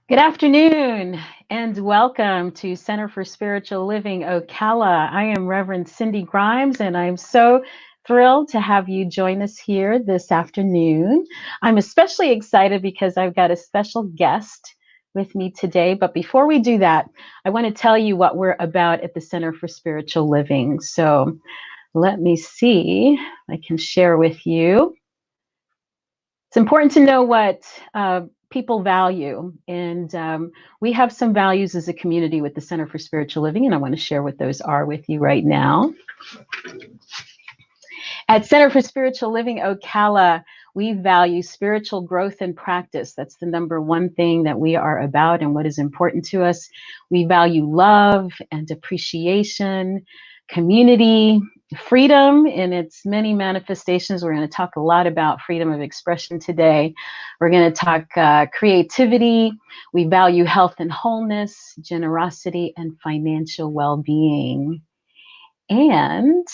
Good afternoon and welcome to Center for Spiritual Living Ocala. I am Reverend Cindy Grimes and I'm so thrilled to have you join us here this afternoon. I'm especially excited because I've got a special guest with me today. But before we do that, I want to tell you what we're about at the Center for Spiritual Living. So let me see if I can share with you. It's important to know what people value. And we have some values as a community with the Center for Spiritual Living, and I want to share what those are with you right now. At Center for Spiritual Living Ocala, we value spiritual growth and practice. That's the number one thing that we are about and what is important to us. We value love and appreciation, community, freedom in its many manifestations. We're going to talk a lot about freedom of expression today. We're going to talk creativity. We value health and wholeness, generosity, and financial well-being. And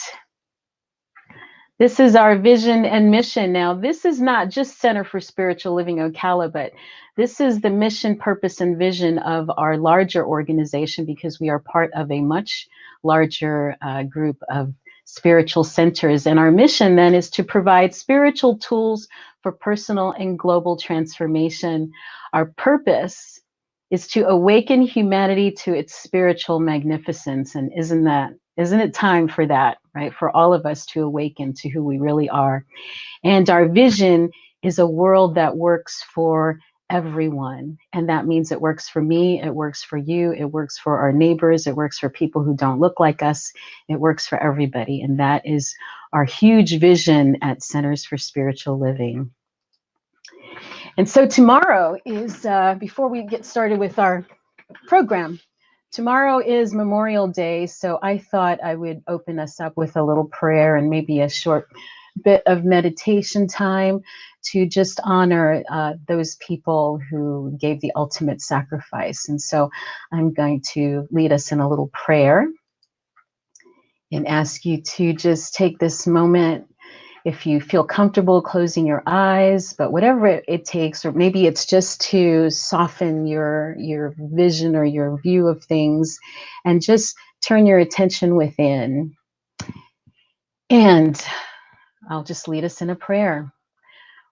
this is our vision and mission. Now, this is not just Center for Spiritual Living Ocala, but this is the mission, purpose, and vision of our larger organization because we are part of a much larger group of spiritual centers. And our mission then is to provide spiritual tools for personal and global transformation. Our purpose is to awaken humanity to its spiritual magnificence. And isn't it time for that, right? For all of us to awaken to who we really are. And our vision is a world that works for everyone. And that means it works for me, it works for you, it works for our neighbors, it works for people who don't look like us, it works for everybody. And that is our huge vision at Centers for Spiritual Living. And so tomorrow is, before we get started with our program, tomorrow is Memorial Day, so I thought I would open us up with a little prayer and maybe a short bit of meditation time to just honor those people who gave the ultimate sacrifice. And so I'm going to lead us in a little prayer and ask you to just take this moment. If you feel comfortable closing your eyes, but whatever it takes, or maybe it's just to soften your vision or your view of things and just turn your attention within. And I'll just lead us in a prayer.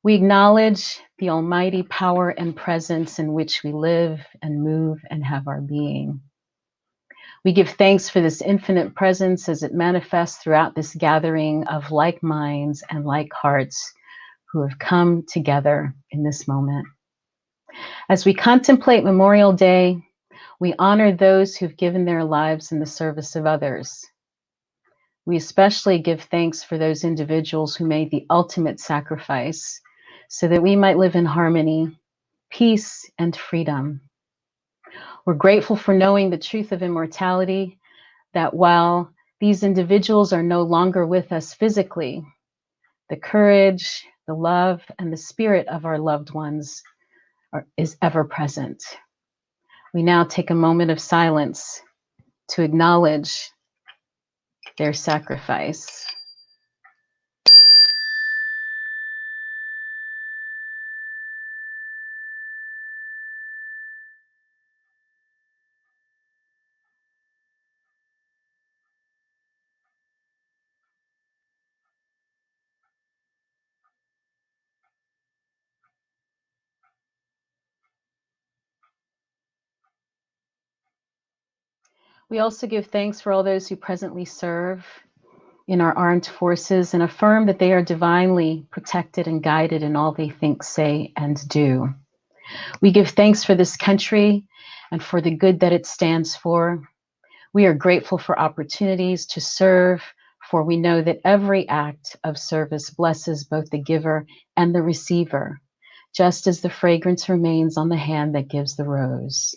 We acknowledge the almighty power and presence in which we live and move and have our being. We give thanks for this infinite presence as it manifests throughout this gathering of like minds and like hearts who have come together in this moment. As we contemplate Memorial Day, we honor those who've given their lives in the service of others. We especially give thanks for those individuals who made the ultimate sacrifice so that we might live in harmony, peace, and freedom. We're grateful for knowing the truth of immortality, that while these individuals are no longer with us physically, the courage, the love, and the spirit of our loved ones is ever present. We now take a moment of silence to acknowledge their sacrifice. We also give thanks for all those who presently serve in our armed forces and affirm that they are divinely protected and guided in all they think, say, and do. We give thanks for this country and for the good that it stands for. We are grateful for opportunities to serve, for we know that every act of service blesses both the giver and the receiver, just as the fragrance remains on the hand that gives the rose.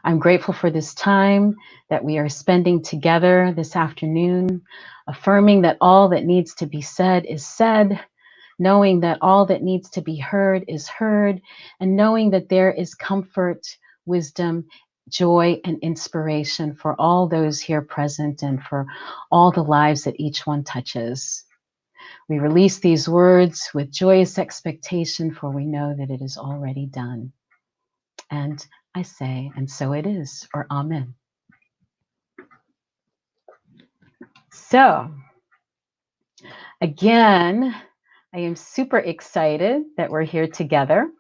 I'm grateful for this time that we are spending together this afternoon, affirming that all that needs to be said is said, knowing that all that needs to be heard is heard, and knowing that there is comfort, wisdom, joy, and inspiration for all those here present and for all the lives that each one touches. We release these words with joyous expectation, for we know that it is already done. And I say, and so it is, or amen. So, again, I am super excited that we're here together.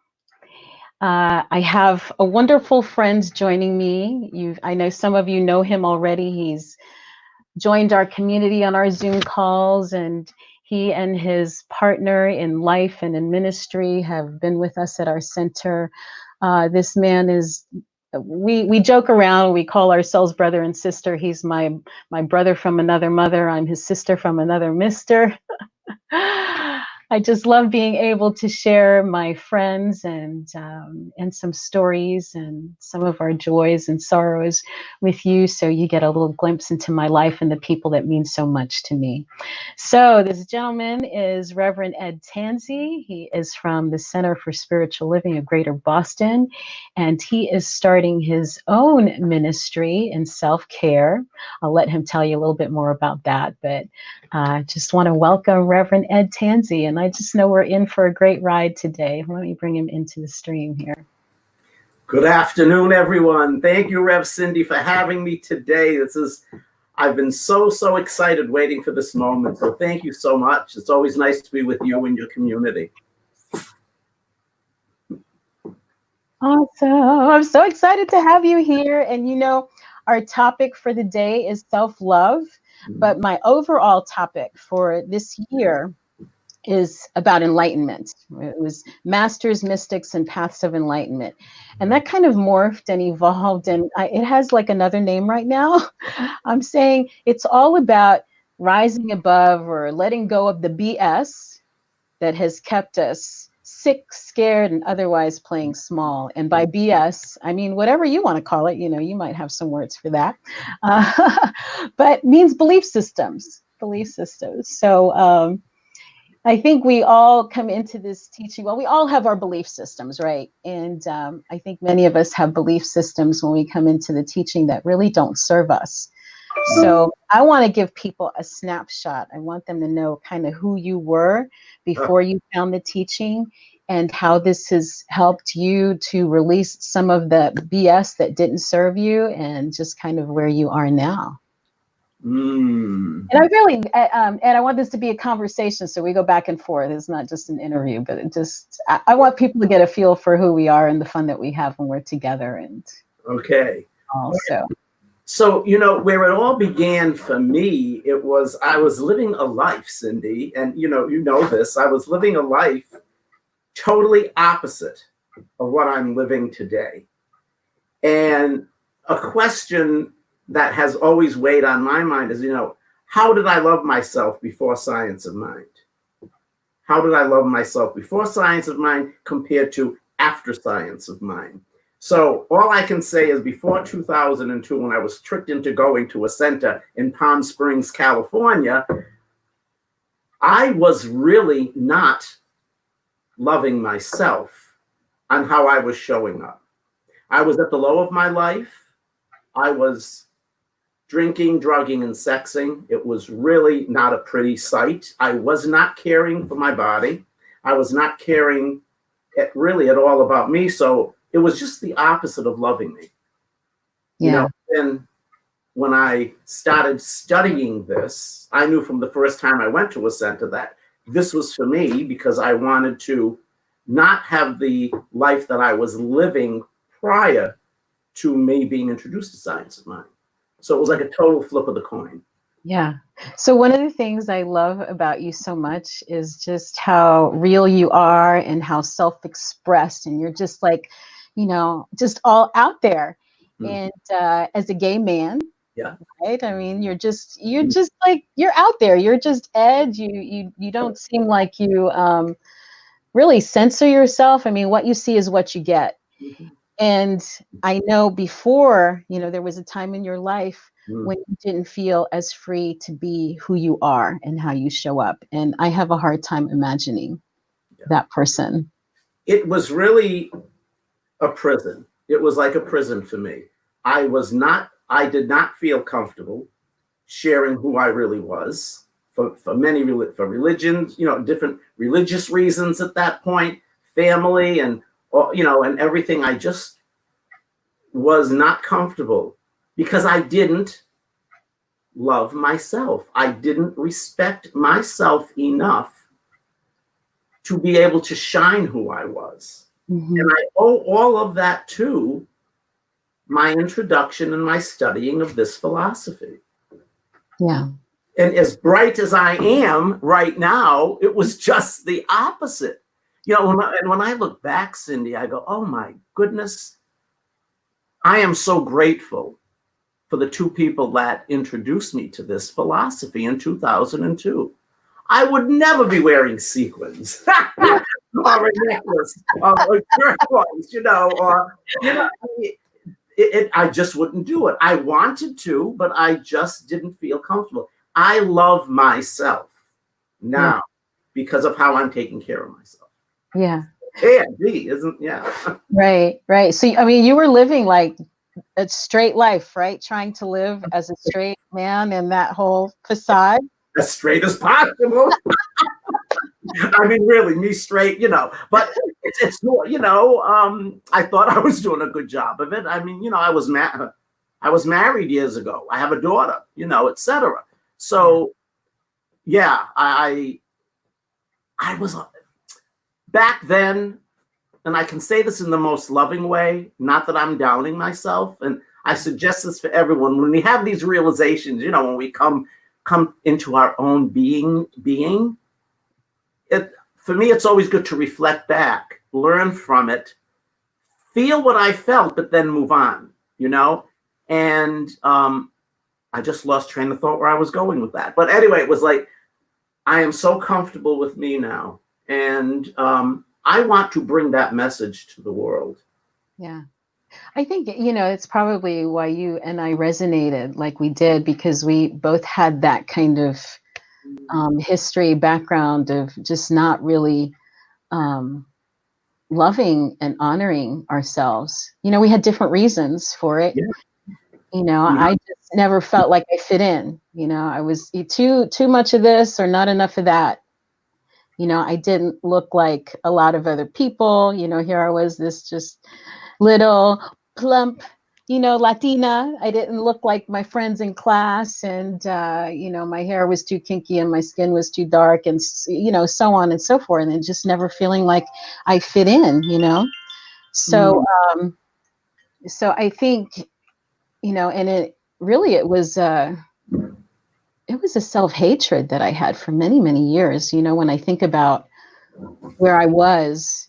I have a wonderful friend joining me. I know some of you know him already. He's joined our community on our Zoom calls, and he and his partner in life and in ministry have been with us at our center. This man is, we joke around, we call ourselves brother and sister. He's my brother from another mother. I'm his sister from another mister. I just love being able to share my friends and some stories and some of our joys and sorrows with you, so you get a little glimpse into my life and the people that mean so much to me. So this gentleman is Reverend Ed Tansey. He is from the Center for Spiritual Living of Greater Boston, and he is starting his own ministry in self-care. I'll let him tell you a little bit more about that, but I just want to welcome Reverend Ed Tansey, and I just know we're in for a great ride today. Let me bring him into the stream here. Good afternoon, everyone. Thank you, Rev Cindy, for having me today. I've been so excited waiting for this moment, so thank you so much. It's always nice to be with you and your community. Awesome. I'm so excited to have you here. And you know, our topic for the day is self-love, but my overall topic for this year is about enlightenment. It was Masters, Mystics, and Paths of Enlightenment. And that kind of morphed and evolved, and it has like another name right now. I'm saying it's all about rising above or letting go of the BS that has kept us sick, scared, and otherwise playing small. And by BS, I mean whatever you want to call it. You know, you might have some words for that, but means belief systems. So I think we all come into this teaching. Well, we all have our belief systems, right? And I think many of us have belief systems when we come into the teaching that really don't serve us. So I want to give people a snapshot. I want them to know kind of who you were before you found the teaching, and how this has helped you to release some of the BS that didn't serve you, and just kind of where you are now. And I really, and I want this to be a conversation, so we go back and forth. It's not just an interview, but I want people to get a feel for who we are and the fun that we have when we're together. And okay. Also. So, you know, where it all began for me, I was living a life, Cindy, and you know this, I was living a life totally opposite of what I'm living today. And a question that has always weighed on my mind is, how did I love myself before Science of Mind? How did I love myself before Science of Mind compared to after Science of Mind? So all I can say is before 2002, when I was tricked into going to a center in Palm Springs, California, I was really not loving myself on how I was showing up. I was at the low of my life. I was drinking, drugging, and sexing. It was really not a pretty sight. I was not caring for my body. I was not caring really at all about me. So it was just the opposite of loving me. Yeah. And when I started studying this, I knew from the first time I went to a center that this was for me, because I wanted to not have the life that I was living prior to me being introduced to Science of Mind. So it was like a total flip of the coin. Yeah. So one of the things I love about you so much is just how real you are and how self-expressed, and you're just like, just all out there. And as a gay man, yeah, right? I mean, you're just like, you're out there. You're just Ed. You don't seem like you really censor yourself. I mean, what you see is what you get. And I know before, there was a time in your life when you didn't feel as free to be who you are and how you show up. And I have a hard time imagining that person. It was really a prison. It was like a prison for me. I did not feel comfortable sharing who I really was for religions, different religious reasons at that point, family, and and everything. I just was not comfortable because I didn't love myself. I didn't respect myself enough to be able to shine who I was. Mm-hmm. And I owe all of that to my introduction and my studying of this philosophy. Yeah. And as bright as I am right now, it was just the opposite. You know, when I look back, Cindy, I go, oh my goodness, I am so grateful for the two people that introduced me to this philosophy in 2002. I would never be wearing sequins or a necklace or turquoise, I just wouldn't do it. I wanted to, but I just didn't feel comfortable. I love myself now because of how I'm taking care of myself. Yeah. Yeah. Right. So, I mean, you were living like a straight life, right? Trying to live as a straight man in that whole facade. As straight as possible. I mean, really, me straight, but it's more, I thought I was doing a good job of it. I mean, I was married years ago. I have a daughter, etc. So, yeah, I was back then, and I can say this in the most loving way, not that I'm downing myself. And I suggest this for everyone. When we have these realizations, when we come into our own being, for me, it's always good to reflect back, learn from it, feel what I felt, but then move on, And I just lost train of thought where I was going with that. But anyway, it was like, I am so comfortable with me now. And I want to bring that message to the world. Yeah. I think, it's probably why you and I resonated like we did, because we both had that kind of history background of just not really loving and honoring ourselves. We had different reasons for it. Yeah. I just never felt like I fit in. I was too much of this or not enough of that. I didn't look like a lot of other people. Here I was, this just little plump, Latina. I didn't look like my friends in class, and my hair was too kinky and my skin was too dark, and so on and so forth, and just never feeling like I fit in. So so I think, and it was a self-hatred that I had for many, many years. When I think about where I was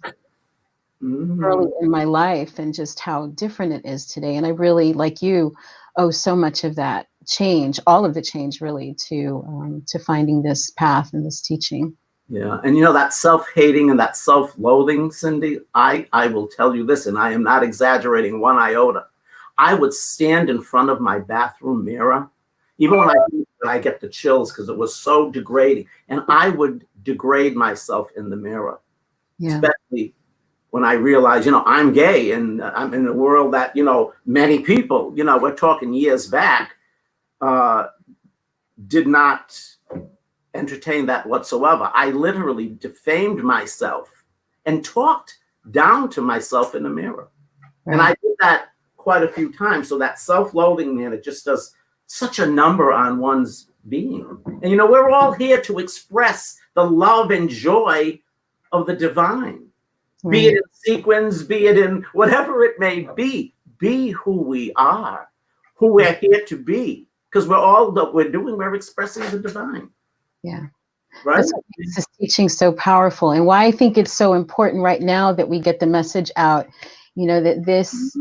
early in my life and just how different it is today. And I really, like you, owe so much of that change, all of the change really, to finding this path and this teaching. Yeah. And that self-hating and that self-loathing, Cindy, I will tell you this, and I am not exaggerating one iota. I would stand in front of my bathroom mirror, even when I get the chills, because it was so degrading. And I would degrade myself in the mirror, especially when I realized, I'm gay and I'm in a world that, many people, we're talking years back, did not entertain that whatsoever. I literally defamed myself and talked down to myself in the mirror. Right. And I did that quite a few times. So that self-loathing, man, it just does such a number on one's being. And, we're all here to express the love and joy of the divine. Be it in sequins, be it in whatever it may be who we are, who we're here to be, because we're expressing the divine. Yeah. Right. That's what makes this teaching so powerful, and why I think it's so important right now that we get the message out, that this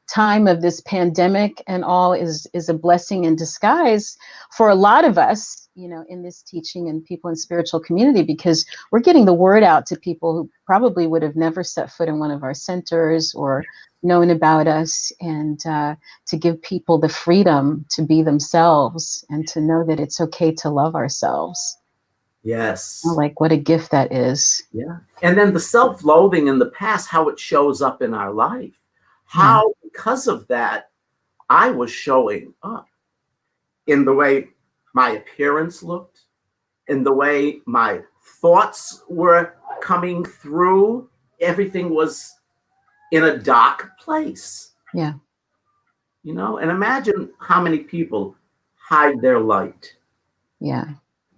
time of this pandemic and all is a blessing in disguise for a lot of us, in this teaching and people in spiritual community, because we're getting the word out to people who probably would have never set foot in one of our centers or known about us, and to give people the freedom to be themselves and to know that it's okay to love ourselves. Yes. Like, what a gift that is. Yeah. And then the self-loathing in the past, how it shows up in our life, how because of that, I was showing up in the way my appearance looked, in the way my thoughts were coming through. Everything was in a dark place. Yeah. you know, and imagine how many people hide their light. Yeah.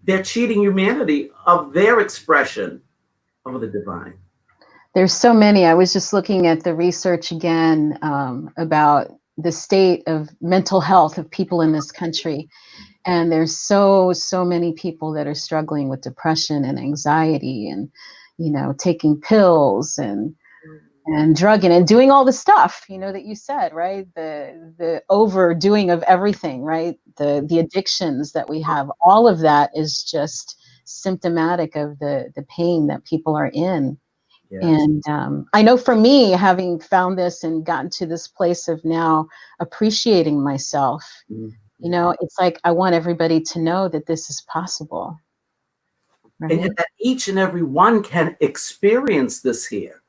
They're cheating humanity of their expression of the divine. There's so many. I was just looking at the research again about the state of mental health of people in this country. And there's so many people that are struggling with depression and anxiety and, you know, taking pills and drugging and doing all the stuff, you know, that you said, right? The overdoing of everything, right? The addictions that we have, all of that is just symptomatic of the pain that people are in. Yes. And I know for me, having found this and gotten to this place of now appreciating myself, Mm-hmm. you know, it's like I want everybody to know that this is possible. Right? And that each and every one can experience this here.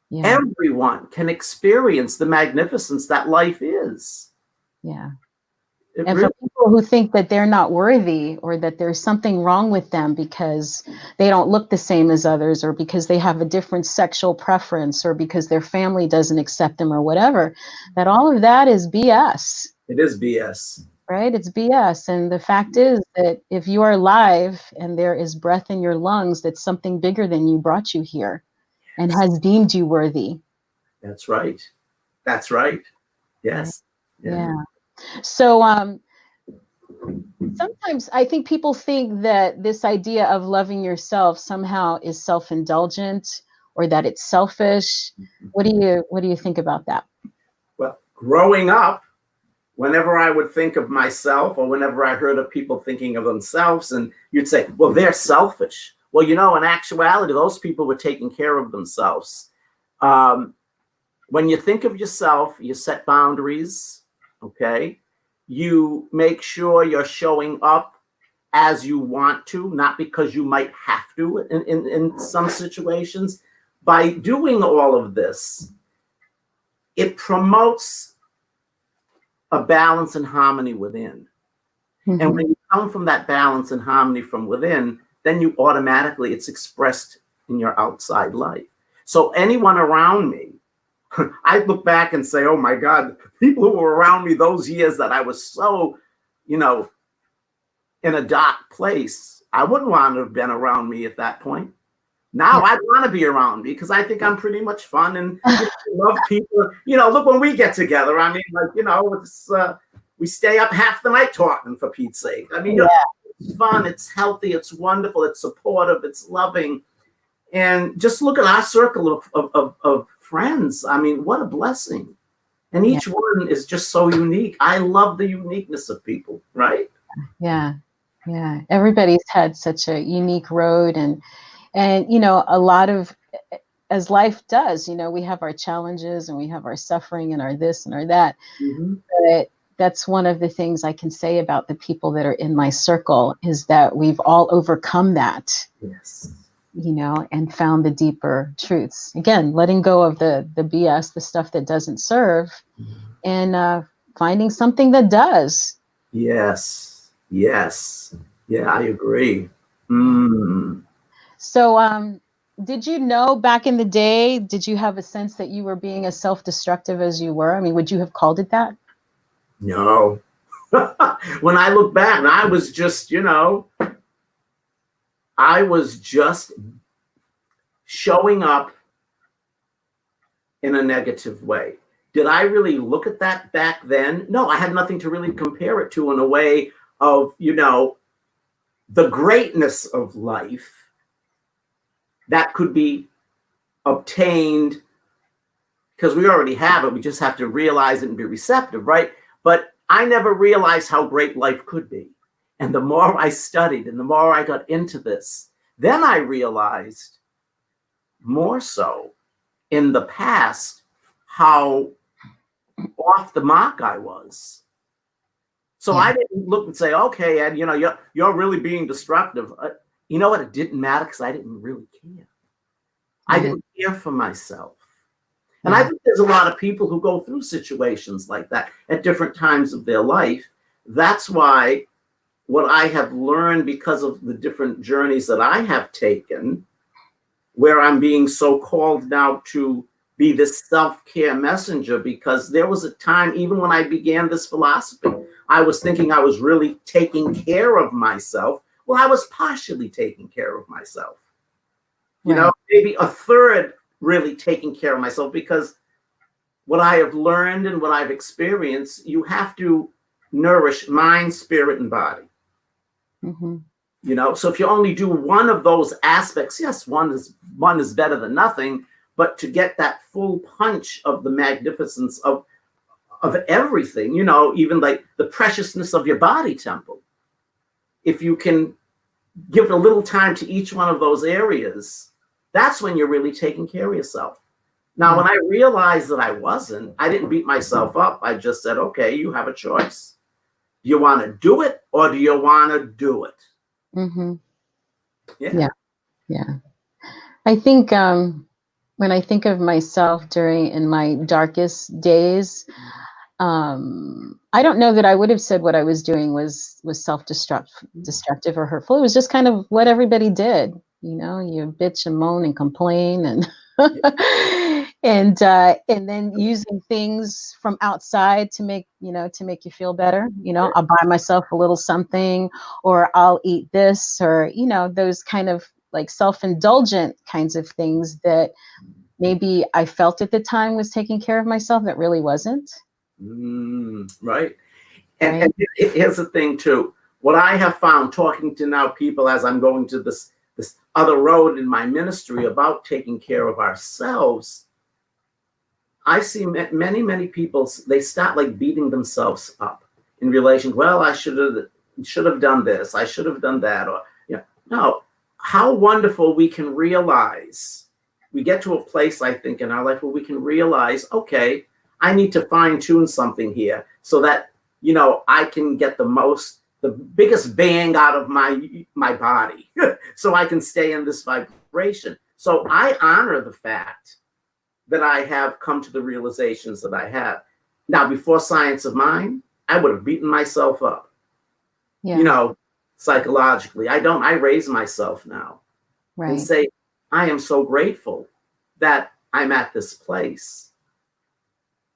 Yeah. Everyone can experience the magnificence that life is. Yeah. It And really, for people who think that they're not worthy or that there's something wrong with them because they don't look the same as others or because they have a different sexual preference or because their family doesn't accept them or whatever, that all of that is BS. it is BS. Right? It's BS. And the fact is that if you are alive and there is breath in your lungs, that something bigger than you brought you here and has deemed you worthy. That's right. That's right. Yes. Yeah. So sometimes I think people think that this idea of loving yourself somehow is self-indulgent or that it's selfish. What do you think about that? Well, growing up, whenever I would think of myself or whenever I heard of people thinking of themselves, and you'd say, well, they're selfish. Well, you know, in actuality, those people were taking care of themselves. When you think of yourself, you set boundaries, okay? You make sure you're showing up as you want to, not because you might have to in some situations. By doing all of this, it promotes a balance and harmony within. Mm-hmm. And when you come from that balance and harmony from within, then you automatically, it's expressed in your outside life. So anyone around me, I look back and say, oh my God, people who were around me those years that I was so, you know, in a dark place, I wouldn't want to have been around me at that point. Now I'd want to be around me because I think I'm pretty much fun and love people. You know, look, when we get together, I mean, like, you know, it's we stay up half the night talking, for Pete's sake. I mean, you know, it's fun, it's healthy, it's wonderful, it's supportive, it's loving. And just look at our circle of friends. I mean, what a blessing. And each one is just so unique. I love the uniqueness of people, right? Yeah. Yeah. Everybody's had such a unique road and you know, a lot of, as life does, you know, we have our challenges and we have our suffering and our this and our that. Mm-hmm. But that's one of the things I can say about the people that are in my circle is that we've all overcome that. Yes. You know, and found the deeper truths. Again, letting go of the BS, the stuff that doesn't serve, and finding something that does. Yes. Yes. Yeah, I agree. Mm. So, did you know back in the day, did you have a sense that you were being as self-destructive as you were? I mean, would you have called it that? No. When I look back, and I was just, you know, I was just showing up in a negative way. Did I really look at that back then? No, I had nothing to really compare it to in a way of, you know, the greatness of life that could be obtained because we already have it. We just have to realize it and be receptive, right? But I never realized how great life could be. And the more I studied and the more I got into this, then I realized more so in the past how off the mark I was. So I didn't look and say, okay, Ed, you know, you're really being destructive. You know what? It didn't matter because I didn't really care. I didn't care for myself. And I think there's a lot of people who go through situations like that at different times of their life. That's why what I have learned because of the different journeys that I have taken, where I'm being so called now to be this self-care messenger, because there was a time, even when I began this philosophy, I was thinking I was really taking care of myself. Well, I was partially taking care of myself. You know, maybe a third really taking care of myself, because what I have learned and what I've experienced, you have to nourish mind, spirit, and body. You know, so if you only do one of those aspects, yes, one is better than nothing, but to get that full punch of the magnificence of everything, you know, even like the preciousness of your body temple, if you can give a little time to each one of those areas, that's when you're really taking care of yourself. Now, when I realized that I didn't beat myself up. I just said, okay, you have a choice. Do you want to do it, or do you want to do it? Yeah. I think when I think of myself in my darkest days, I don't know that I would have said what I was doing was self-destructive or hurtful. It was just kind of what everybody did. You know, you bitch and moan and complain and and then using things from outside to make you feel better. You know, I'll buy myself a little something, or I'll eat this, or those kind of like self-indulgent kinds of things that maybe I felt at the time was taking care of myself that really wasn't. Right. And here's the thing too. What I have found talking to now people as I'm going to this other road in my ministry about taking care of ourselves, I see many people, they start like beating themselves up in relation. Well, I should have done this. I should have done that. Or no, how wonderful we can realize. We get to a place, I think, in our life where we can realize, okay, I need to fine tune something here so that, I can get the biggest bang out of my body so I can stay in this vibration. So I honor the fact that I have come to the realizations that I have. Now, before Science of Mind, I would have beaten myself up, psychologically. I don't. I raise myself now and say, I am so grateful that I'm at this place.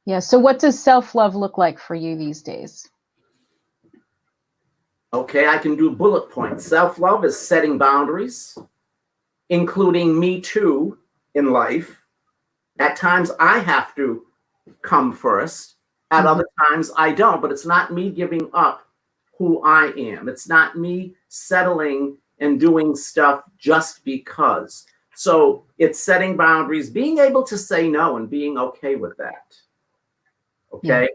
Yeah. So what does self-love look like for you these days? Okay, I can do bullet points. Self-love is setting boundaries, including me too in life. At times I have to come first. At other times I don't, but it's not me giving up who I am. It's not me settling and doing stuff just because. So it's setting boundaries, being able to say no and being okay with that. Okay.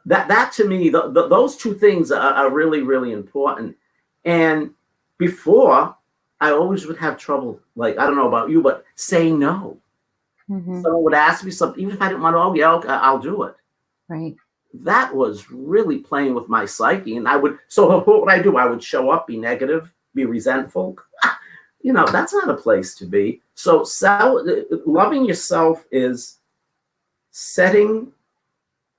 That to me, those two things are really, really important. And before, I always would have trouble, like, I don't know about you, but saying no. Someone would ask me something, even if I didn't want to, okay, I'll do it. Right. That was really playing with my psyche. And so what would I do? I would show up, be negative, be resentful. That's not a place to be. So loving yourself is setting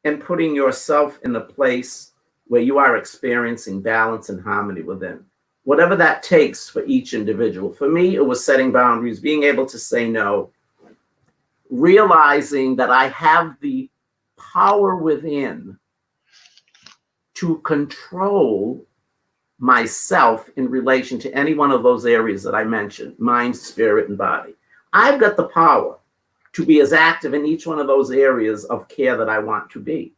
and putting yourself in a place where you are experiencing balance and harmony within. Whatever that takes for each individual. For me, it was setting boundaries, being able to say no, realizing that I have the power within to control myself in relation to any one of those areas that I mentioned, mind, spirit, and body. I've got the power to be as active in each one of those areas of care that I want to be.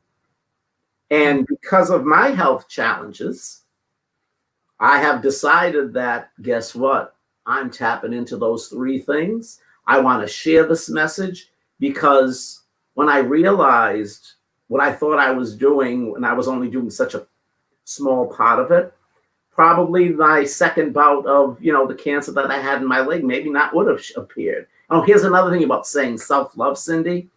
And because of my health challenges, I have decided that, guess what? I'm tapping into those three things. I want to share this message because when I realized what I thought I was doing, and I was only doing such a small part of it, probably my second bout of, the cancer that I had in my leg maybe not would have appeared. Oh, here's another thing about saying self-love, Cindy.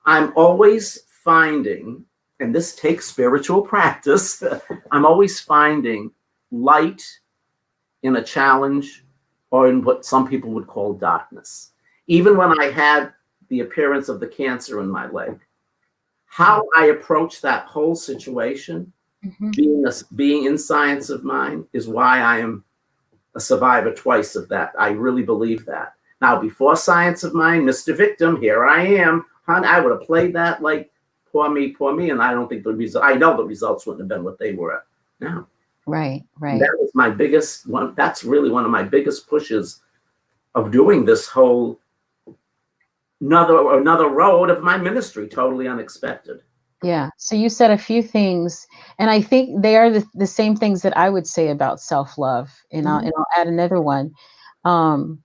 I'm always finding, and this takes spiritual practice, I'm always finding light in a challenge or in what some people would call darkness. Even when I had the appearance of the cancer in my leg, how I approach that whole situation, being in Science of Mind, is why I am a survivor twice of that. I really believe that. Now, before Science of Mind, Mr. Victim, here I am. Hon, I would have played that like poor me, and I don't think I know the results wouldn't have been what they were now. Right, And right. that was my biggest one. That's really one of my biggest pushes of doing this whole another road of my ministry, totally unexpected. Yeah. So you said a few things, and I think they are the same things that I would say about self-love. And I'll add another one. Um,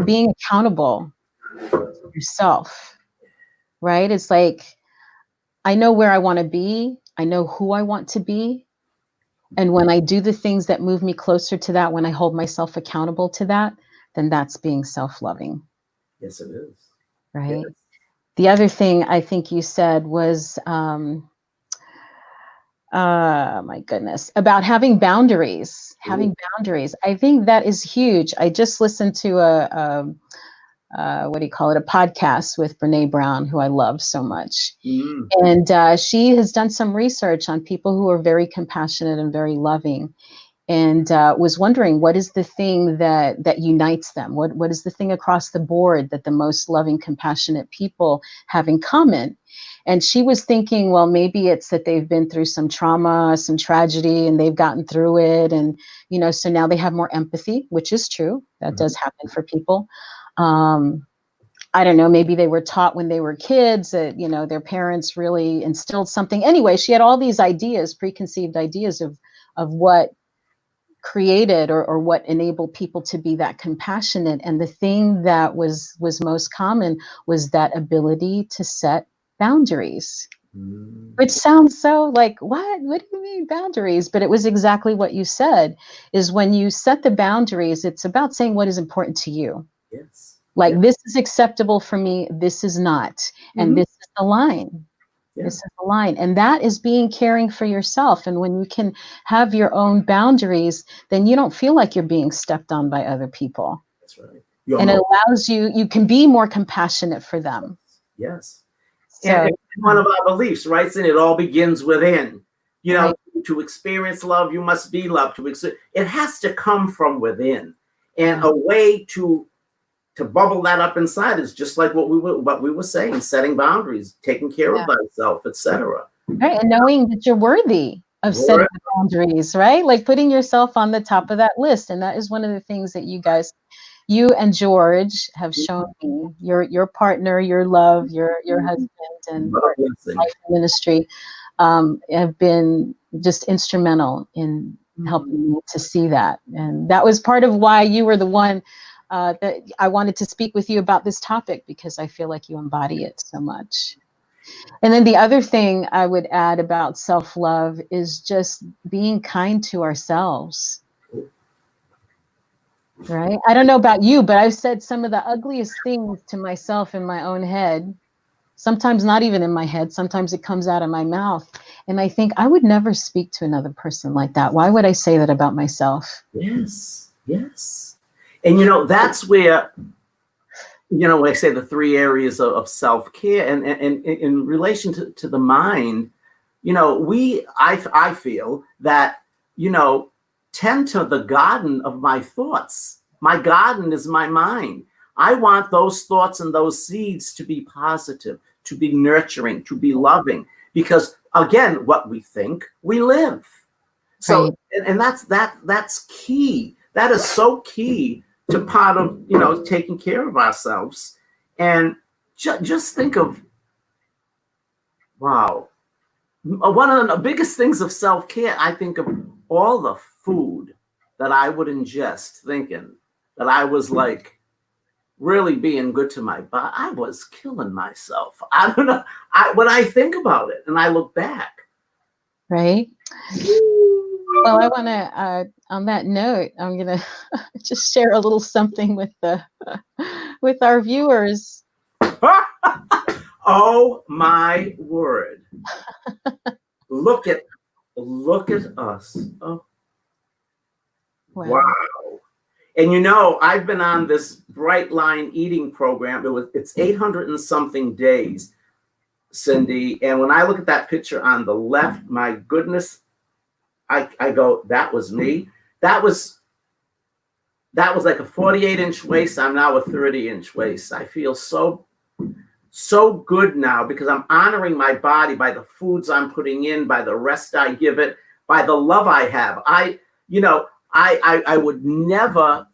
being accountable to yourself, right? It's like, I know where I want to be. I know who I want to be. And when I do the things that move me closer to that, when I hold myself accountable to that, then that's being self-loving, Yes, it is. right? Yes. The other thing I think you said was, my goodness, about having boundaries. Having boundaries. I think that is huge. I just listened to what do you call it? A podcast with Brene Brown, who I love so much. Mm. And she has done some research on people who are very compassionate and very loving, and was wondering, what is the thing that unites them? What is the thing across the board that the most loving, compassionate people have in common? And she was thinking, well, maybe it's that they've been through some trauma, some tragedy, and they've gotten through it. And, so now they have more empathy, which is true. That does happen for people. I don't know, maybe they were taught when they were kids that, their parents really instilled something. Anyway, she had all these ideas, preconceived ideas of what created or what enabled people to be that compassionate. And the thing that was most common was that ability to set boundaries. Which sounds so like, what do you mean boundaries? But it was exactly what you said, is when you set the boundaries, it's about saying what is important to you. Yes. Like, this is acceptable for me, this is not. And this is the line. Yeah. This is the line. And that is being caring for yourself. And when you can have your own boundaries, then you don't feel like you're being stepped on by other people. That's right. And it allows you can be more compassionate for them. Yes. So, and one of our beliefs, right? And it all begins within. Right. To experience love, you must be loved. It has to come from within. And a way to bubble that up inside is just like what we were saying, setting boundaries, taking care of thyself, etc. Right. And knowing that you're worthy of setting the boundaries, right? Like putting yourself on the top of that list. And that is one of the things that you and George have shown me, your partner, your love, your husband, and life ministry, have been just instrumental in helping me to see that. And that was part of why you were the one that I wanted to speak with you about this topic, because I feel like you embody it so much. And then the other thing I would add about self-love is just being kind to ourselves. Right? I don't know about you, but I've said some of the ugliest things to myself in my own head. Sometimes not even in my head. Sometimes it comes out of my mouth. And I think I would never speak to another person like that. Why would I say that about myself? Yes. Yes. And, that's where, when I say the three areas of self-care and in relation to the mind, I feel that, tend to the garden of my thoughts. My garden is my mind. I want those thoughts and those seeds to be positive, to be nurturing, to be loving, because again, what we think, we live. So, and that's key. That is so key to part of, taking care of ourselves. And just think of, wow, one of the biggest things of self-care, I think of all the food that I would ingest, thinking that I was like really being good to my body. I was killing myself. I don't know. When I think about it and I look back. Right. Well, I want to, on that note, I'm going to just share a little something with with our viewers. Oh my word. Look at us. Oh. Wow. And I've been on this Bright Line eating program. It's 800 and something days, Cindy. And when I look at that picture on the left, my goodness, I go, that was me. That that was like a 48-inch waist. I'm now a 30-inch waist. I feel so good now because I'm honoring my body by the foods I'm putting in, by the rest I give it, by the love I have. I would never,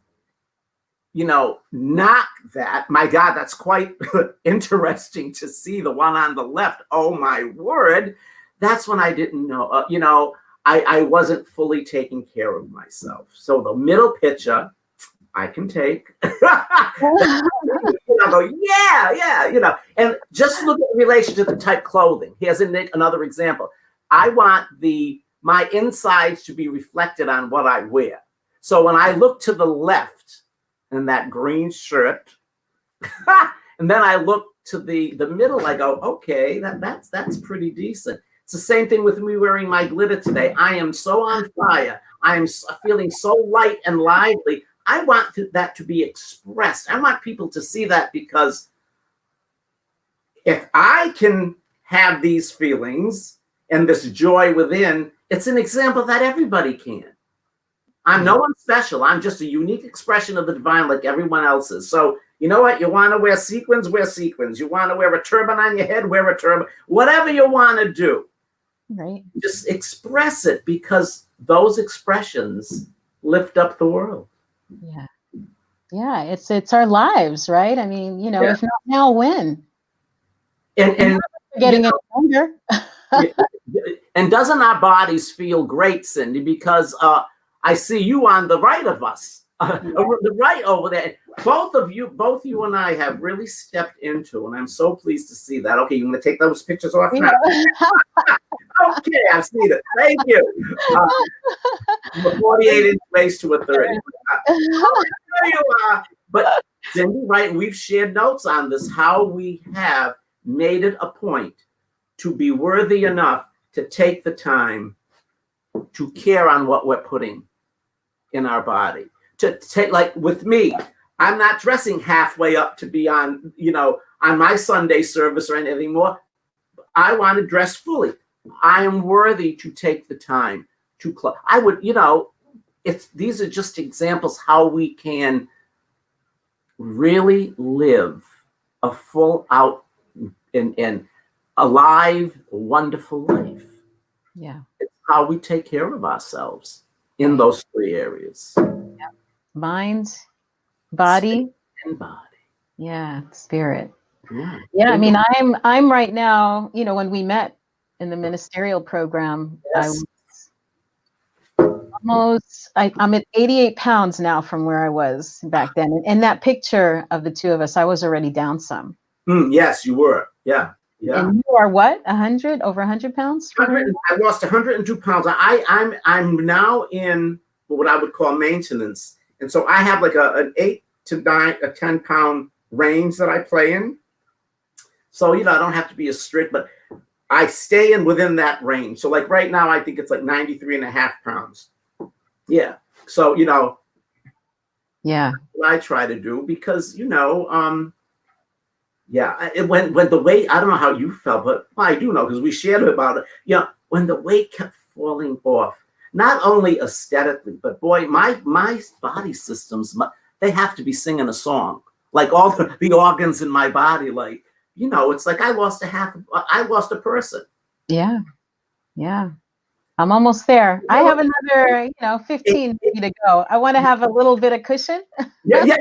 knock that. My God, that's quite interesting to see the one on the left. Oh my word. That's when I didn't know, I wasn't fully taking care of myself. So the middle picture I can take. I go, yeah, and just look at the relation to the type clothing. Here's another example. I want my insides to be reflected on what I wear. So when I look to the left in that green shirt, and then I look to the middle, I go, okay, that's pretty decent. It's the same thing with me wearing my glitter today. I am so on fire. I am feeling so light and lively. I want that to be expressed. I want people to see that, because if I can have these feelings and this joy within, it's an example that everybody can. I'm no one special. I'm just a unique expression of the divine like everyone else is. So you know what? You want to wear sequins, wear sequins. You want to wear a turban on your head, wear a turban. Whatever you want to do. Right. Just express it, because those expressions lift up the world. Yeah. Yeah. It's our lives, right? I mean, if not now, when? And we're getting it longer. And doesn't our bodies feel great, Cindy? Because I see you on the right of us, the right over there. Both you and I have really stepped into, and I'm so pleased to see that. Okay, you want to take those pictures off now? Okay, I've seen it. Thank you. From a 48-inch waist to a 30. There you are. But Cindy, right, we've shared notes on this, how we have made it a point to be worthy enough to take the time to care on what we're putting in our body. To take, like with me, I'm not dressing halfway up to be on my Sunday service or anything more. I want to dress fully. I am worthy to take the time to I would, these are just examples how we can really live a full out and alive, wonderful life. Yeah. It's how we take care of ourselves in those three areas. Yeah. Mind, body, and body. Yeah, spirit. Yeah. I mean, I'm right now, when we met in the ministerial program, Yes. I'm at 88 pounds now from where I was back then. And that picture of the two of us, I was already down some. Yes, you were. Yeah. And you are what? Over 100 pounds? I lost 102 pounds. I'm now in what I would call maintenance. And so I have like an 8 to 10 pound range that I play in. So, I don't have to be as strict, but I stay within that range. So like right now, I think it's like 93 and a half pounds. Yeah. So, yeah, what I try to do, because, when the weight, I don't know how you felt, but I do know because we shared about it. When the weight kept falling off, not only aesthetically, but boy, my body systems, they have to be singing a song. Like all the organs in my body, like, it's like I lost a person. Yeah. Yeah. I'm almost there. I have another, 15 to go. I want to have a little bit of cushion. Yeah.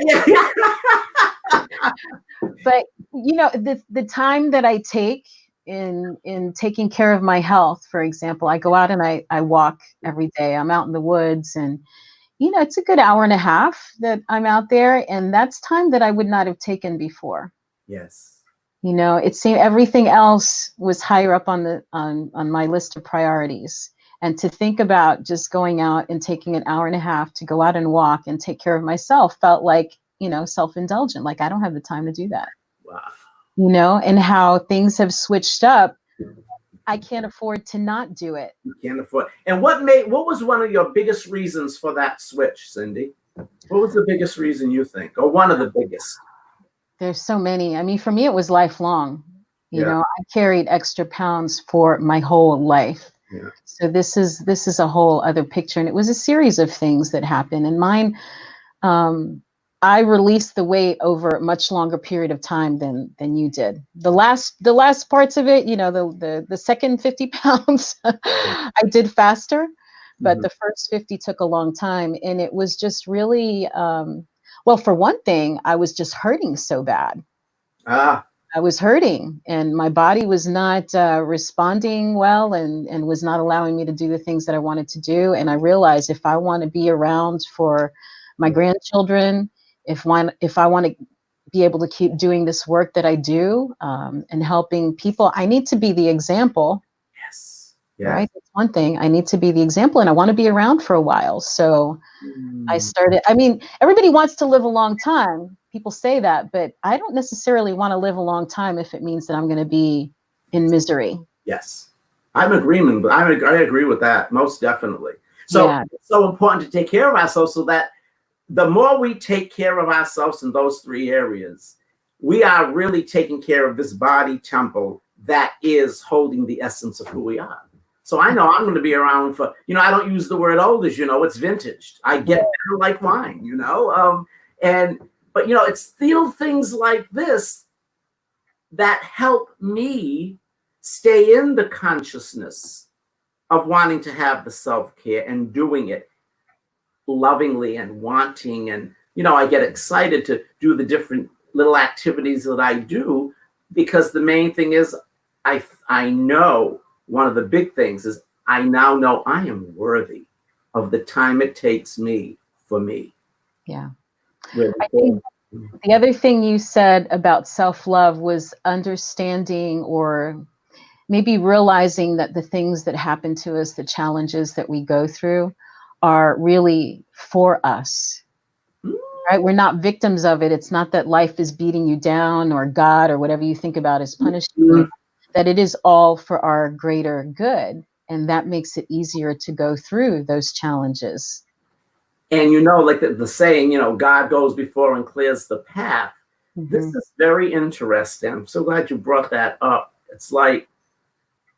But the time that I take in taking care of my health, for example, I go out and I walk every day. I'm out in the woods, and it's a good hour and a half that I'm out there, and that's time that I would not have taken before. Yes. It seemed everything else was higher up on my list of priorities. And to think about just going out and taking an hour and a half to go out and walk and take care of myself felt like, self-indulgent. Like I don't have the time to do that. Wow. And how things have switched up. I can't afford to not do it. You can't afford. And what was one of your biggest reasons for that switch, Cindy? What was the biggest reason you think, or one of the biggest? There's so many. I mean, for me, it was lifelong. I carried extra pounds for my whole life. Yeah. So this is a whole other picture. And it was a series of things that happened. And mine, I released the weight over a much longer period of time than you did. The last parts of it, the second 50 pounds, I did faster, but Mhm. the first 50 took a long time, and it was just really, well, for one thing, I was just hurting so bad. Ah, I was hurting, and my body was not responding well, and was not allowing me to do the things that I wanted to do. And I realized if I want to be around for my grandchildren, if I want to be able to keep doing this work that I do, and helping people, I need to be the example, yes. Yes. right? That's one thing. I need to be the example, and I want to be around for a while. So Mm. I mean, everybody wants to live a long time. People say that, but I don't necessarily want to live a long time if it means that I'm going to be in misery. Yes. I'm agreeing, but I agree with that most definitely. So Yeah. it's so important to take care of ourselves so that the more we take care of ourselves in those three areas, we are really taking care of this body temple that is holding the essence of who we are. So I know I'm going to be around for, I don't use the word old, as you know, it's vintaged. I get better like wine, but it's little things like this that help me stay in the consciousness of wanting to have the self-care and doing it lovingly and wanting, and I get excited to do the different little activities that I do, because the main thing is I know one of the big things is I now know I am worthy of the time it takes me for me. Yeah. Really I think cool. the other thing you said about self-love was understanding, or maybe realizing that the things that happen to us, the challenges that we go through, are really for us. Right? We're not victims of it. It's not that life is beating you down, or God, or whatever you think about is punishing you, that it is all for our greater good. And that makes it easier to go through those challenges. And like the saying, God goes before and clears the path. This Hmm. is very interesting. I'm so glad you brought that up. It's like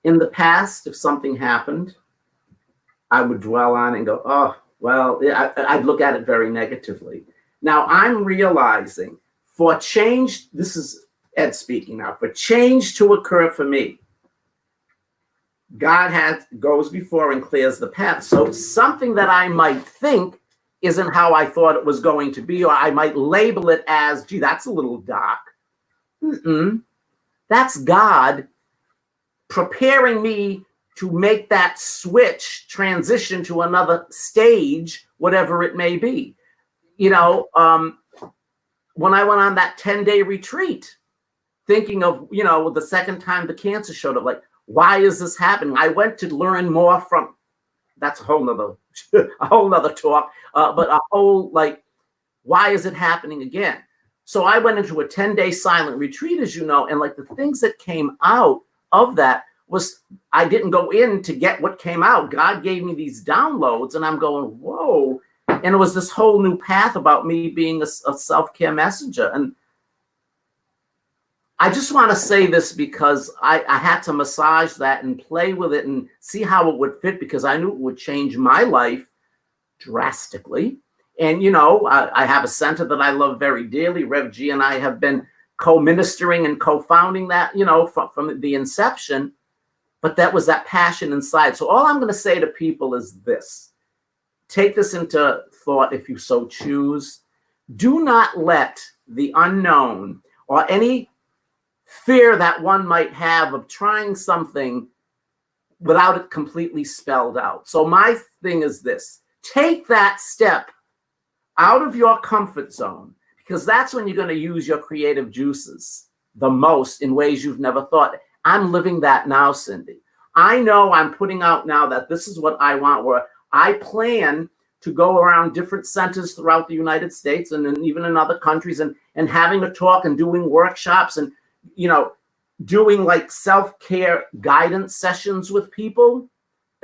in the past, if something happened, I would dwell on it and go, oh, well, I'd look at it very negatively. Now I'm realizing for change, this is Ed speaking now, for change to occur for me, God goes before and clears the path. So something that I might think isn't how I thought it was going to be, or I might label it as, gee, that's a little dark. Mm-mm. That's God preparing me to make that switch transition to another stage, whatever it may be. When I went on that 10-day retreat, thinking of, the second time the cancer showed up, like, why is this happening? I went to learn more from, that's a whole nother, a whole nother talk, but a whole, like, why is it happening again? So I went into a 10-day silent retreat, as you know, and like the things that came out of that was, I didn't go in to get what came out. God gave me these downloads, and I'm going, whoa. And it was this whole new path about me being a self-care messenger. And I just want to say this because I had to massage that and play with it and see how it would fit, because I knew it would change my life drastically. And, I have a center that I love very dearly. Rev G and I have been co-ministering and co-founding that, from the inception. But that was that passion inside. So all I'm going to say to people is this. Take this into thought if you so choose. Do not let the unknown or any fear that one might have of trying something without it completely spelled out. So my thing is this. Take that step out of your comfort zone, because that's when you're going to use your creative juices the most in ways you've never thought. I'm living that now, Cindy. I know I'm putting out now that this is what I want, where I plan to go around different centers throughout the United States and even in other countries, and having a talk and doing workshops and, doing like self-care guidance sessions with people.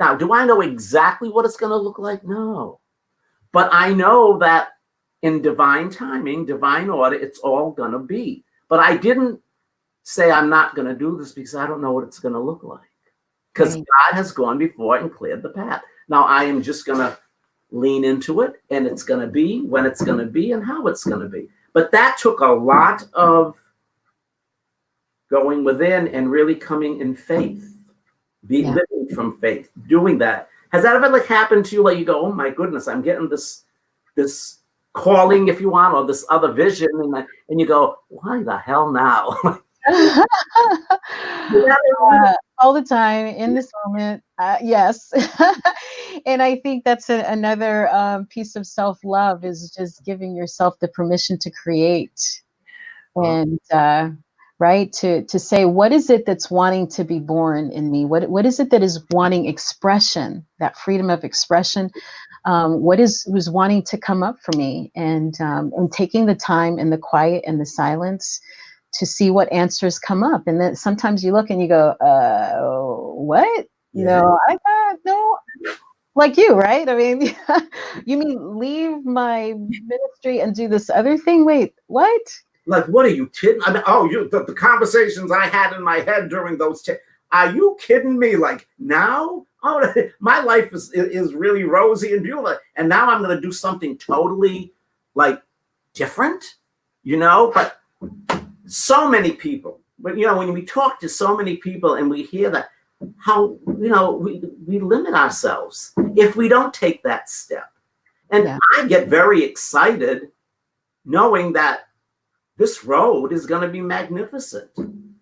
Now, do I know exactly what it's going to look like? No. But I know that in divine timing, divine order, it's all going to be. But I didn't say I'm not going to do this because I don't know what it's going to look like. Because Right. God has gone before and cleared the path. Now I am just going to lean into it, and it's going to be when it's going to be and how it's going to be. But that took a lot of going within and really coming in faith, living from faith, doing that. Has that ever like happened to you? Like you go, oh my goodness, I'm getting this calling, if you want, or this other vision, and you go, why the hell now? All the time in this moment. Yes. And I think that's another piece of self-love, is just giving yourself the permission to create, and right, to say, what is it that's wanting to be born in me? What is it that is wanting expression, that freedom of expression? What was wanting to come up for me, and taking the time and the quiet and the silence to see what answers come up. And then sometimes you look and you go, what? You know, I thought, no, like you, right? I mean, you mean leave my ministry and do this other thing? Wait, what? Like, what are you kidding? I mean, the conversations I had in my head during those, are you kidding me? Like now, my life is really rosy and beautiful. And now I'm going to do something totally like different, you know, but so many people, but you know, when we talk to so many people and we hear that, how, you know, we limit ourselves if we don't take that step. And I get very excited knowing that this road is going to be magnificent.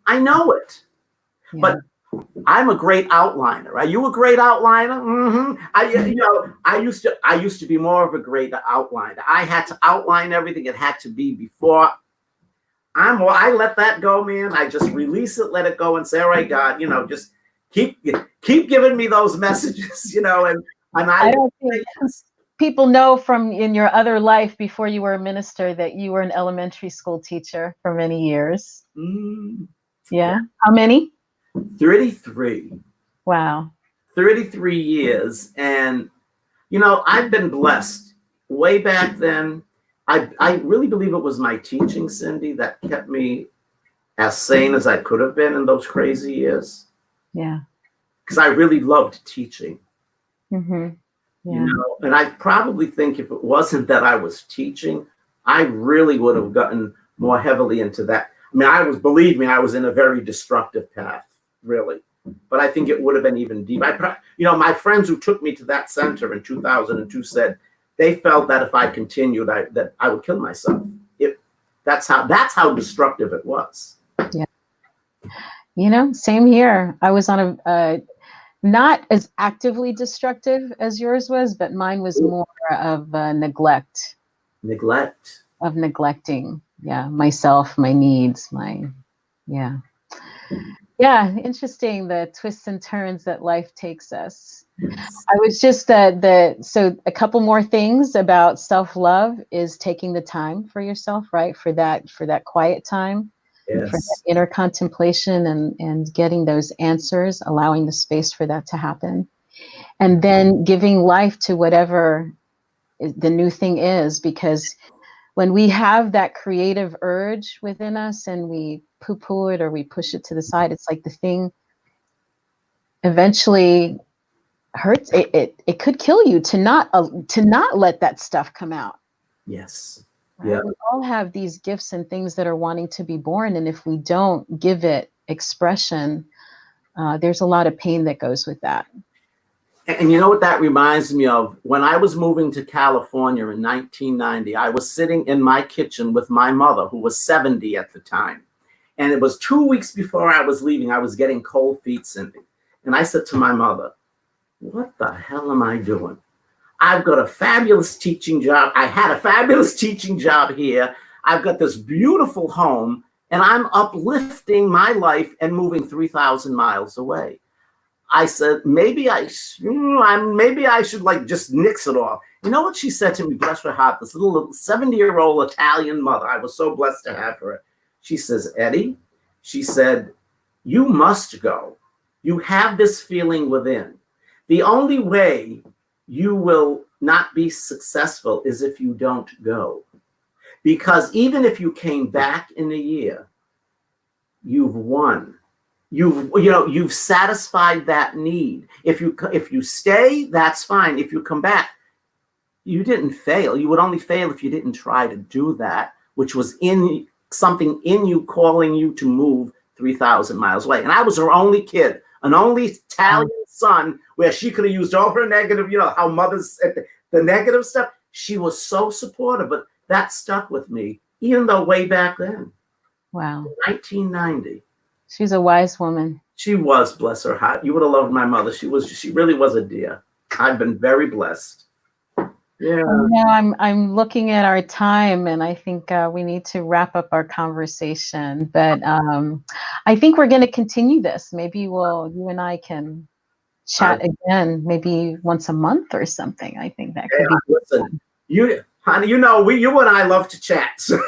I know it, but I'm a great outliner. Are you a great outliner? Mm-hmm. I used to be more of a great outliner. I had to outline everything. It had to be before. I let that go, man. I just release it, let it go, and say, all right, God, you know, just keep giving me those messages, you know, and I don't think people know from in your other life before you were a minister that you were an elementary school teacher for many years. Yeah. How many? 33. Wow. 33 years. And, you know, I've been blessed. Way back then, I really believe it was my teaching, Cindy, that kept me as sane as I could have been in those crazy years. Yeah. Because I really loved teaching. Mm-hmm. Yeah. You know, and I probably think if it wasn't that I was teaching, I really would have gotten more heavily into that. I mean, believe me, I was in a very destructive path, really. But I think it would have been even deeper. You know, my friends who took me to that center in 2002 said they felt that if I continued, that I would kill myself. That's how destructive it was. Yeah. You know, same here. I was on a not as actively destructive as yours was, but mine was more of neglect. Neglect. Of neglecting, myself, my needs, Yeah, interesting, the twists and turns that life takes us. I was just so a couple more things about self-love is taking the time for yourself, right? For that quiet time. Yes. For that inner contemplation and getting those answers, allowing the space for that to happen. And then giving life to whatever the new thing is, because when we have that creative urge within us and we poo-poo it or we push it to the side, it's like the thing eventually hurts. It could kill you to not let that stuff come out. Yes. Right? Yeah. We all have these gifts and things that are wanting to be born, and if we don't give it expression, there's a lot of pain that goes with that. And you know what that reminds me of? When I was moving to California in 1990, I was sitting in my kitchen with my mother, who was 70 at the time. And it was 2 weeks before I was leaving. I was getting cold feet, Cindy. And I said to my mother, what the hell am I doing? I've got a fabulous teaching job. I had a fabulous teaching job here. I've got this beautiful home, and I'm uplifting my life and moving 3,000 miles away. I said, maybe I should like just nix it off. You know what she said to me, bless her heart, this little 70-year-old Italian mother. I was so blessed to have her. She says, Eddie, she said, you must go. You have this feeling within. The only way you will not be successful is if you don't go. Because even if you came back in a year, you've won. You've satisfied that need. If you stay, that's fine. If you come back, you didn't fail. You would only fail if you didn't try to do that, which was in something in you calling you to move 3,000 miles away. And I was her only kid, an only Italian son, where she could have used all her negative, how mothers said the negative stuff. She was so supportive, but that stuck with me, even though way back then. Wow. 1990. She's a wise woman. She was, bless her heart. You would have loved my mother. She really was a dear. I've been very blessed. Yeah. Now I'm looking at our time, and I think we need to wrap up our conversation. But I think we're going to continue this. Maybe you and I can chat again, maybe once a month or something. I think that could be listen, fun. Honey, you and I love to chat. So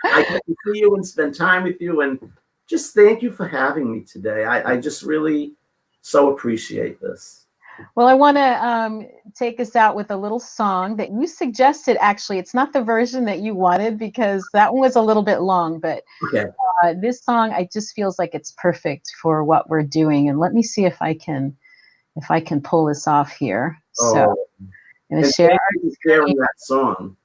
I get to see you and spend time with you, and just thank you for having me today. I just really so appreciate this. Well, I want to take us out with a little song that you suggested. Actually, it's not the version that you wanted because that one was a little bit long, but okay. This song, I just feels like it's perfect for what we're doing. And let me see if I can pull this off here. So I'm going to share sharing that song.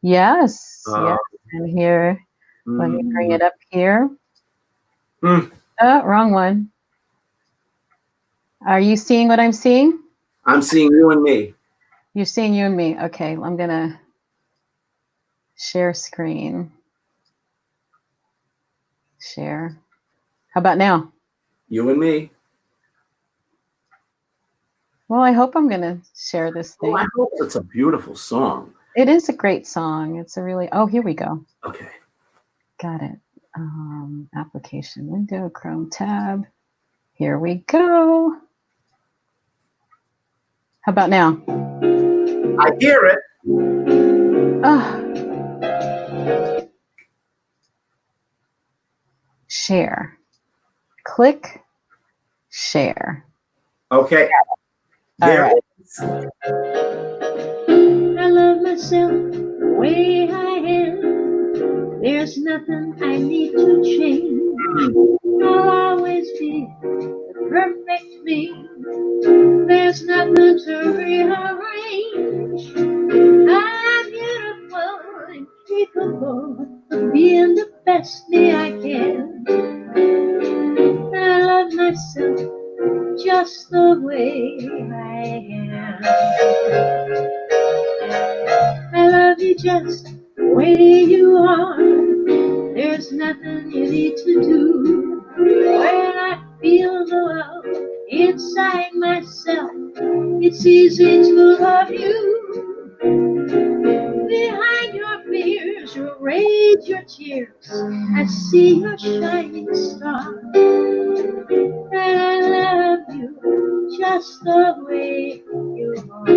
Yes. Yes. And here, let me bring it up here. Wrong one. Are you seeing what I'm seeing? I'm seeing you and me. You're seeing you and me. Okay, I'm going to share screen. Share. How about now? You and me. Well, I hope I'm going to share this thing. I hope it's a beautiful song. It is a great song. It's a really, here we go. Okay. Got it. Application window, Chrome tab. Here we go. How about now? I hear it. Share. Click share. Okay. All right. I love myself the way I am. There's nothing I need to change. I'll always be the perfect me. There's nothing to rearrange. I'm beautiful and capable of being the best me I can. I love myself just the way I am. I love you just the way you are. There's nothing you need to do. When I feel the love inside myself, it's easy to love you. Behind your fears, your rage, your tears, I see your shining star. And I love you just the way you are.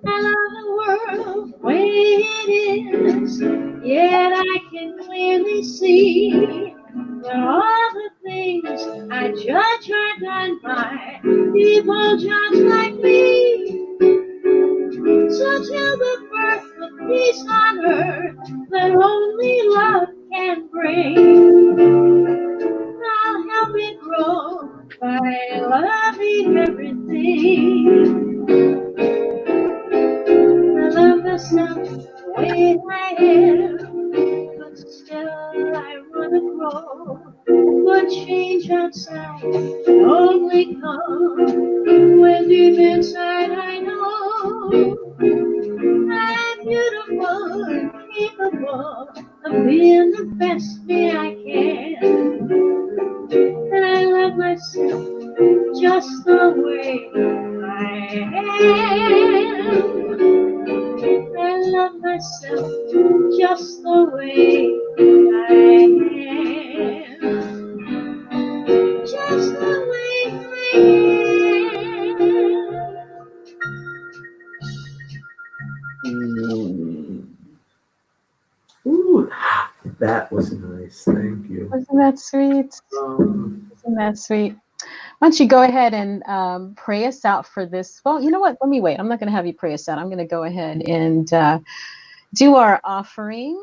I love the world the way it is, yet I can clearly see that all the things I judge are done by people just like me. So till the birth of peace on earth that only love can bring, I'll help it grow by loving everything. I love myself the way I am, but still I wanna grow. But change outside can only come when deep inside I know I'm beautiful and capable of being the best me I can. And I love myself just the way I am. I love myself just the way I am. Just the way I am. Ooh, that was nice. Thank you. Wasn't that sweet? Isn't that sweet? Why don't you go ahead and pray us out for this? Well, you know what? Let me wait. I'm not going to have you pray us out. I'm going to go ahead and do our offering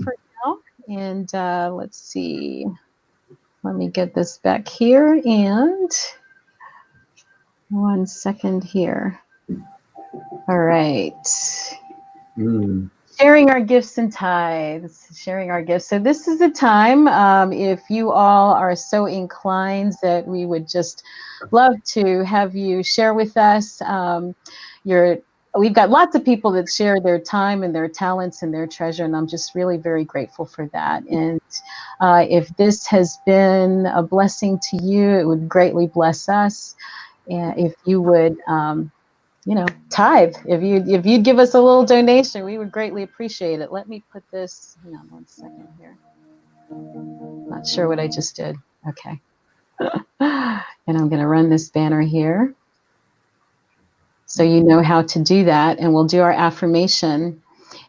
for now. And let's see. let me get this back here, and 1 second here. All right. Mm. Sharing our gifts and tithes, sharing our gifts. So this is the time, if you all are so inclined, that we would just love to have you share with us we've got lots of people that share their time and their talents and their treasure, and I'm just really very grateful for that. And if this has been a blessing to you, it would greatly bless us. And if you would, tithe. If you'd give us a little donation, we would greatly appreciate it. Let me put this, hang on 1 second here. Not sure what I just did. Okay. And I'm going to run this banner here, so you know how to do that, and we'll do our affirmation.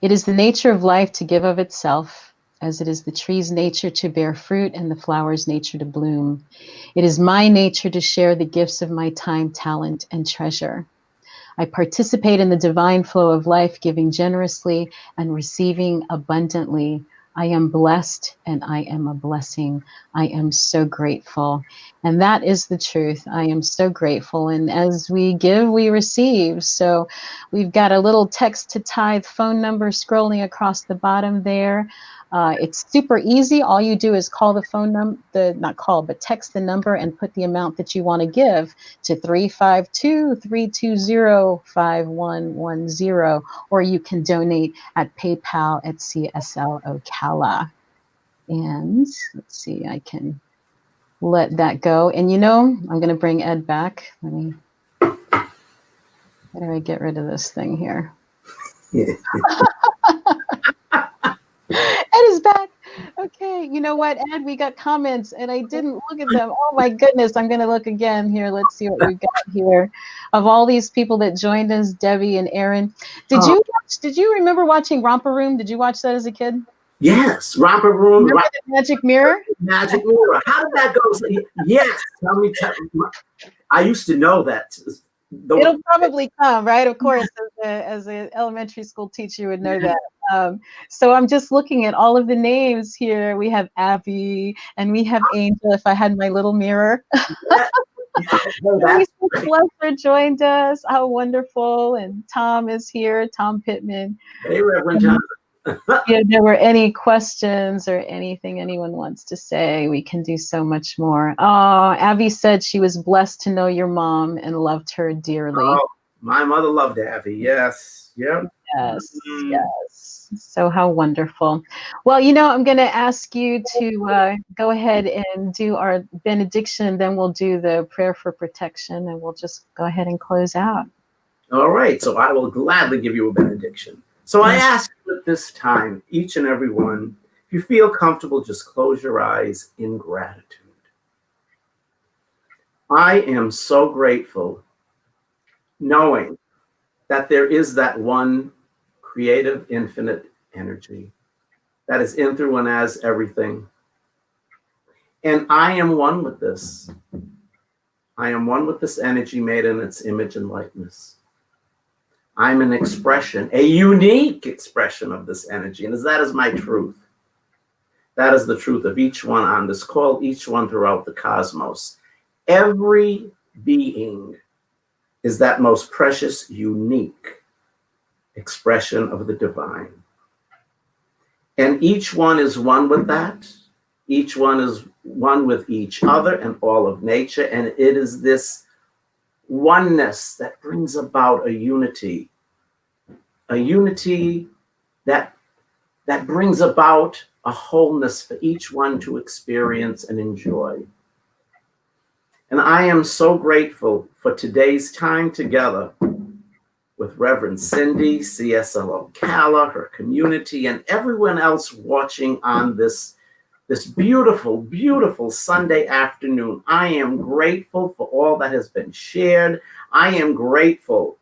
It is the nature of life to give of itself, as it is the tree's nature to bear fruit and the flower's nature to bloom. It is my nature to share the gifts of my time, talent, and treasure. I participate in the divine flow of life, giving generously and receiving abundantly. I am blessed and I am a blessing. I am so grateful. And that is the truth. I am so grateful. And as we give, we receive. So we've got a little text to tithe phone number scrolling across the bottom there. It's super easy. All you do is call the phone number, text the number and put the amount that you want to give to 352-320-5110, or you can donate at PayPal at CSL Ocala. And let's see, I can let that go. And I'm going to bring Ed back. How do I get rid of this thing here? Ed is back. Okay, you know what, Ed, we got comments and I didn't look at them. Oh my goodness, I'm going to look again here. Let's see what we've got here. Of all these people that joined us, Debbie and Aaron. Did you remember watching Romper Room? Did you watch that as a kid? Yes, Romper Room. Remember the Magic Mirror? Magic Mirror. How did that go? Yes, I used to know that. It'll probably come, right? Of course, as an elementary school teacher, you would know that. So I'm just looking at all of the names here. We have Abby and we have Angel, if I had my little mirror. Leslie joined us. How wonderful. And Tom is here, Tom Pittman. Hey, Reverend John. If there were any questions or anything anyone wants to say, we can do so much more. Oh, Abby said she was blessed to know your mom and loved her dearly. Oh, my mother loved Abby. Yes. Yep. Yes. Yes. So how wonderful. Well, I'm going to ask you to go ahead and do our benediction. Then we'll do the prayer for protection, and we'll just go ahead and close out. All right. So I will gladly give you a benediction. So I ask you at this time, each and every one, if you feel comfortable, just close your eyes in gratitude. I am so grateful knowing that there is that one creative, infinite energy that is in, through, and as everything. And I am one with this. I am one with this energy made in its image and likeness. I'm an expression, a unique expression of this energy. And that is my truth. That is the truth of each one on this call, each one throughout the cosmos. Every being is that most precious, unique expression of the divine. And each one is one with that. Each one is one with each other and all of nature. And it is this oneness that brings about a unity that brings about a wholeness for each one to experience and enjoy. And I am so grateful for today's time together with Reverend Cindy, CSL Ocala, her community, and everyone else watching on this beautiful, beautiful Sunday afternoon. I am grateful for all that has been shared. I am grateful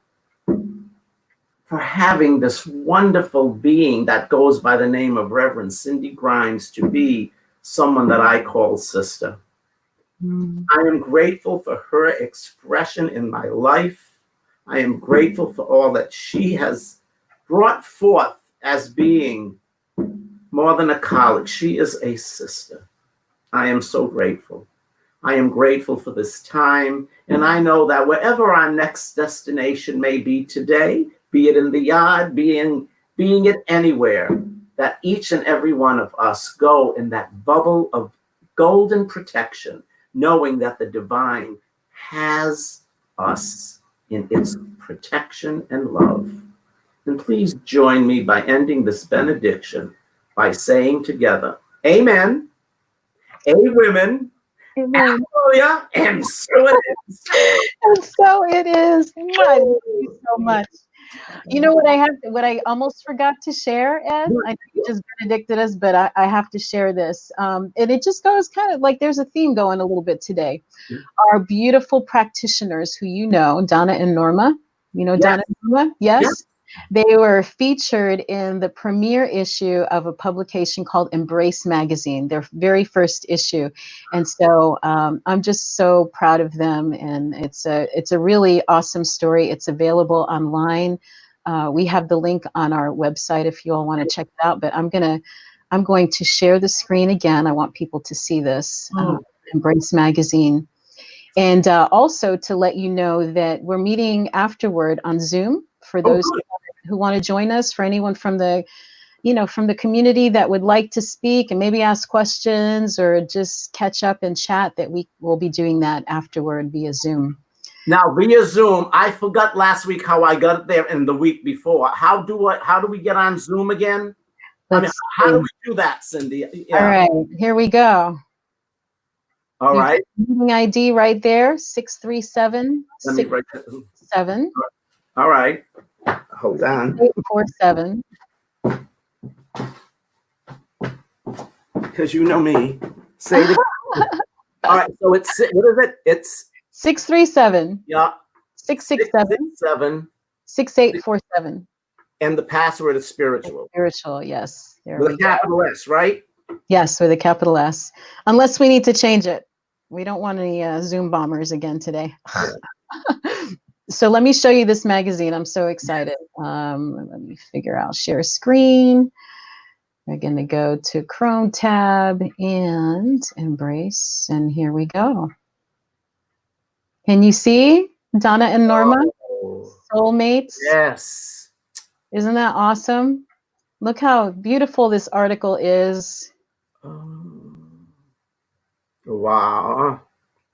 for having this wonderful being that goes by the name of Reverend Cindy Grimes to be someone that I call sister. I am grateful for her expression in my life. I am grateful for all that she has brought forth as being more than a colleague. She is a sister. I am so grateful. I am grateful for this time. And I know that wherever our next destination may be today, be it in the yard, being it anywhere, that each and every one of us go in that bubble of golden protection, knowing that the divine has us in its protection and love. And please join me by ending this benediction by saying together, Amen, A women, Amen. hallelujah, and so it is. And so it is. I love you so much. You know what I almost forgot to share, Ed? I know you just benedicted us, but I have to share this. And it just goes kind of like there's a theme going a little bit today. Our beautiful practitioners who you know, Donna and Norma. You know Yes. Donna and Norma? Yes? Yes. They were featured in the premiere issue of a publication called Embrace Magazine, their very first issue. And so I'm just so proud of them. And it's a really awesome story. It's available online. We have the link on our website if you all want to check it out. But I'm going to share the screen again. I want people to see this. Embrace Magazine. And also to let you know that we're meeting afterward on Zoom for those who want to join us, for anyone from the community that would like to speak and maybe ask questions or just catch up and chat, that we will be doing that afterward via Zoom. Now via Zoom, I forgot last week how I got there and the week before. How do we get on Zoom again? How do we do that, Cindy? Yeah. All right, here we go. All right. Meeting ID right there, 637 Let me write that down. 7 All right. Hold on. 847. Because you know me. Say it again. All right. So it's, what is it? It's 637 yeah. 667 6847. And the password is spiritual. Spiritual, yes. There With we a go. capital S, right? Yes, with a capital S. Unless we need to change it. We don't want any Zoom bombers again today. So let me show you this magazine. I'm so excited. Let me figure out share screen. We're going to go to Chrome tab and Embrace. And here we go. Can you see Donna and Norma? Oh, Soulmates? yes. Isn't that awesome? Look how beautiful this article is. Wow.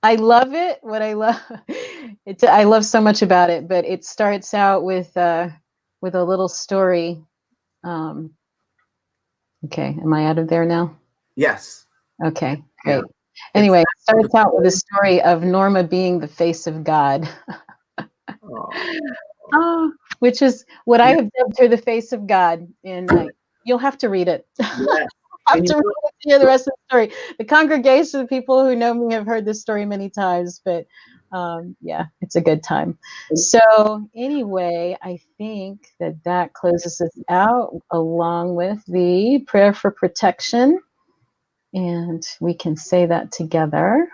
I love it. What I love, I love so much about it. But it starts out with a little story. Okay, am I out of there now? Yes. Okay, great. Yeah. Anyway, it starts out with a story of Norma being the face of God. Oh. Which is what I have dubbed her, the face of God. And you'll have to read it. Yeah. I have to read it to hear the rest of the story. The congregation of people who know me have heard this story many times, but yeah, it's a good time. So anyway, I think that closes us out along with the prayer for protection. And we can say that together.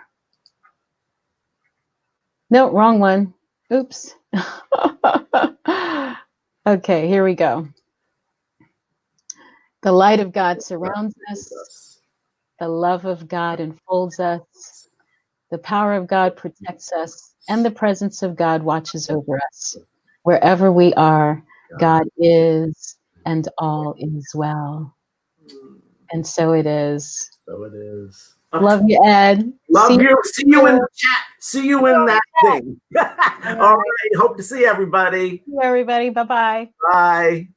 No, wrong one. Oops. Okay, here we go. The light of God surrounds us. The love of God enfolds us. The power of God protects us. And the presence of God watches over us. Wherever we are, God is, and all is well. And so it is. So it is. Love you, Ed. Love you. See you in the chat. See you in that thing. All right. Hope to see everybody. See you, everybody. Bye-bye. Bye.